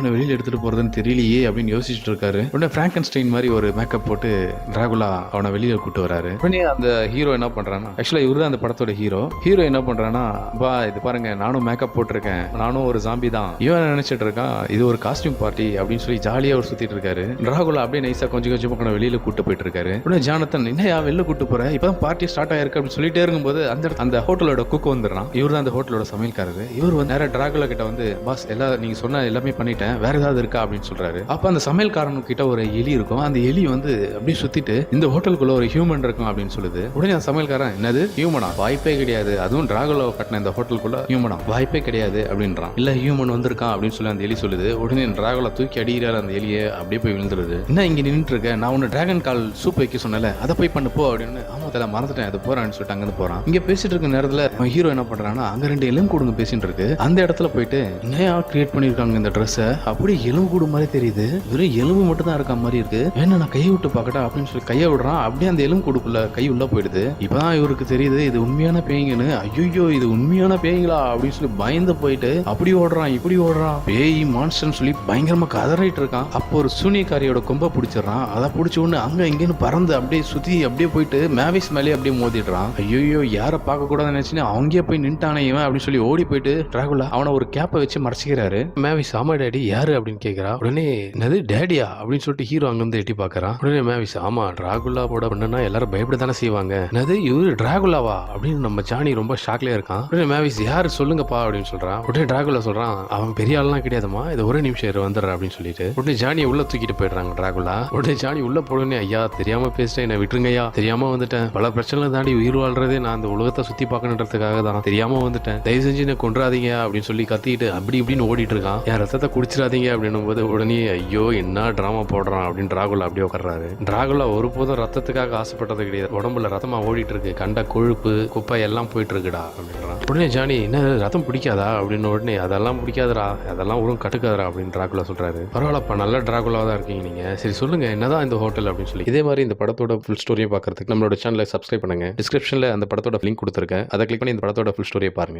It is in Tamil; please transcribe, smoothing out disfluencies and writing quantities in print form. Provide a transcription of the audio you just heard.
வெளியில எடுத்துட்டு போறதுன்னு தெரியலையே அப்படின்னு யோசிச்சுட்டு இருக்காரு. உடனே பிராங்கன்ஸ்டைன் மாதிரி ஒரு மேக்கப் போட்டு டிராகுலா அவனை வெளியில கூட்டு வராரு. உடனே அந்த ஹீரோ என்ன பண்றானா, ஆக்சுவலா இவரு தான் அந்த படத்தோட ஹீரோ என்ன பண்றானா, பா இது பாருங்க நானும் மேக்கப் போட்டிருக்கேன், நானும் ஒரு ஜாம்பி தான். இவன் நினைச்சிட்டு இருக்கான் இது ஒரு காஸ்டியூம் பார்ட்டி அப்படின்னு சொல்லி ஜாலியா அவர் சுத்திட்டு இருக்காரு. டிராகுலா அப்படியே நைஸா கொஞ்சம் கொஞ்சமா வெளியில கூட்டு போயிட்டு இருக்காரு. உடனே ஜானத்தன் என்னையா வெளில கூட்டு போற, இப்பதான் பார்ட்டி ஸ்டார்ட் ஆயிருக்கு அப்படின்னு சொல்லிட்டே இருக்கும்போது அந்த ஹோட்டலோட குக் வந்துடுறான். இவர் தான் அந்த ஹோட்டலோட சமையல்காரரு. இவர் வந்து நேரா டிராகுலா கிட்ட வந்து, பாஸ் எல்லாம் நீங்க சொன்ன எல்லாமே பண்ணிட்டேன், வேற ஏதாவது இருக்கா அப்படின்னு சொல்றாரு. அப்ப அந்த சமையல்காரனு கிட்ட ஒரு எலி இருக்கும். அந்த எலி வந்து அப்படியே சுத்திட்டு இந்த ஹோட்டலுக்குள்ள ஒரு ஹியூமன் இருக்கும் அப்படின்னு சொல்லுது. உடனே அந்த சமையல்காரன் என்னது ஹியூமனா, வாய்ப்பே கிடையாது, அதுவும் டிராகுலா கட்டின இந்த ஹோட்டலுக்குள்ள ஹியூமனா, வாய்ப்பே கிடையாது அப்படின்றான். இல்ல ஹியூமன் வந்திருக்கான் அப்படின்னு சொல்லி அந்த எலி சொல்லுது. உடனே டிராகுலா தூக்கி அடிக்கிறாரு அந்த எலியை, அப்படியே போய் விழுந்துருது. என்ன இங்க நின்றுட்டு இருக்க, நான் உன்னை டிராகன் கால் சூப் வைக்க சொன்னல, அதை போய் பண்ணு போ அப்படின்னு. ஆமா தலை மறந்துட்டேன், அது போறான்னு சொல்லிட்டு அங்கிருந்து போறான். இங்க பேசிட்டு இருக்க நேரத்துல ஹீரோ என்ன பண்றான்னா, அங்க 2 எலும்பு கூடுங்க பேசிட்டு இருக்கு. அந்த இடத்துல போயிட்டு என்னையா கிரியேட் பண்ணிருக்காங்க இந்த ட்ரெஸ், அப்படி எலும்பு கூடு மாதிரி தெரியுது, வெறும் எலும்பு மட்டும் தான் இருக்க மாதிரி இருக்கு, வேணா நான் கையை விட்டு பாக்கட்டா அப்படின்னு சொல்லி கையை விடுறான். அப்படியே அந்த எலும்பு கூடுக்குள்ள கை உள்ள போயிடுது. இப்பதான் இவருக்கு தெரியுது இது உண்மையான பேய்ங்கன்னு. ஐயோ இது உண்மையான பேய்ங்களா அப்படின்னு சொல்லி பயந்து போயிட்டு அப்படி ஓடுறான் இப்படி ஓடுறான். பேய் மான்ஸ்டர்னு சொல்லி பயங்கரமா கதறிட்டு இருக்கான். அப்போ ஒரு சூனியக்காரியோட கொம்பை பிடிச்சிடறான். அதை பிடிச்ச உடனே அங்க இங்கன்னு பறந்து அப்படியே சுத்தி அப்படியே போயிட்டு மேவிஸ் மேலே அப்படியே மோதிடுறான். ஐயோ யாரை பார்க்க கூடாதுன்னு நினைச்சுன்னு அவங்க போய் நின்ட்டானே இவன் அப்படின்னு சொல்லி ஓடி போயிட்டு டிராகுலா அவனை ஒரு கேப்பை வச்சு மறைச்சிக்கிறாரு. மேவிஸ் ஆமா டேடி யாரு அப்படின்னு கேட்கிறா. உடனே என்னது டேடியா அப்படின்னு சொல்லிட்டு ஹீரோ அங்கிருந்து எட்டி பாக்குறான். உடனே மேவிஸ் ஆமா டிராகுலாவோட பொண்ணுன்னா எல்லாரும் பயப்பட தானே செய்வாங்க, என்னது இவரு டிராகுலாவா அப்படின்னு நம்ம ஜானி ரொம்ப ஷாக்லயே இருக்கான். உடனே மேவிஸ் யாரு சொல்லுங்கப்பா அப்படின்னு சொல்றான். உடனே டிராகுலா சொல்றான் அவன் பெரிய ஆள்லாம் கிடையாதுமா, இது ஒரே நிமிஷம் வந்துடுற அப்படின்னு சொல்லிட்டு உடனே ஜானியை உள்ள தூக்கிட்டு போயிடுறாங்க டிராகுலா. உடனே ஜானி உள்ள போடுனே, ஐயா தெரியாம பேசிட்டேன், என்ன விட்டுருங்கய்யா, தெரியாம வந்துட்டேன், பல பிரச்சனை தாண்டி உயிர் வாழ்றதே நான் அந்த உலகத்தை சுத்தி பார்க்கணுன்றதுக்காக தான், தெரியாம வந்துட்டேன், தயவு செஞ்சு என்ன கொன்றாதீங்க அப்படின்னு சொல்லி கத்திட்டு அப்படி இப்படின்னு ஓடிட்டு இருக்கான். என் ரத்தத்தை குடிச்சிடாதீங்க அப்படின்னும் போது உடனே ஐயோ என்ன டிராமா போடுறான் அப்படின்னு டிராகுலா அப்படியே உட்கார்றாரு. டிராகுலா ஒருபோதும் ரத்தத்துக்காக ஆசைப்பட்டது கிடையாது, உடம்புல ரத்தமா ஓடிட்டு இருக்கு, கண்ட கொழுப்பு குப்பை எல்லாம் போயிட்டு இருக்குடா அப்படின்றான். உடனே ஜானி என்ன ரத்தம் பிடிக்காதா அப்படின்னு. உடனே அதெல்லாம் பிடிக்காதரா, அதெல்லாம் ஒரு கட்டுக்காதரா அப்படின்னு டிராகுலா சொல்றாரு. பரவாயில்லப்பா நல்ல டிராகுலாவா தான் இருக்கீங்க நீங்க, சரி சொல்லுங்க என்னதான் இந்த ஹோட்டல் அப்படின்னு சொல்லி. இதே மாதிரி இந்த படத்தோட ஃபுல் ஸ்டோரியை பார்க்கறதுக்கு நம்மளோட சேனலை சப்ஸ்கிரைப் பண்ணுங்க. டிஸ்கிரிப்ஷன்ல அந்த படத்தோட லிங்க் கொடுத்துருக்கேன், அதை கிளிக் பண்ணி இந்த படத்தோட ஃபுல் ஸ்டோரியை பாருங்க.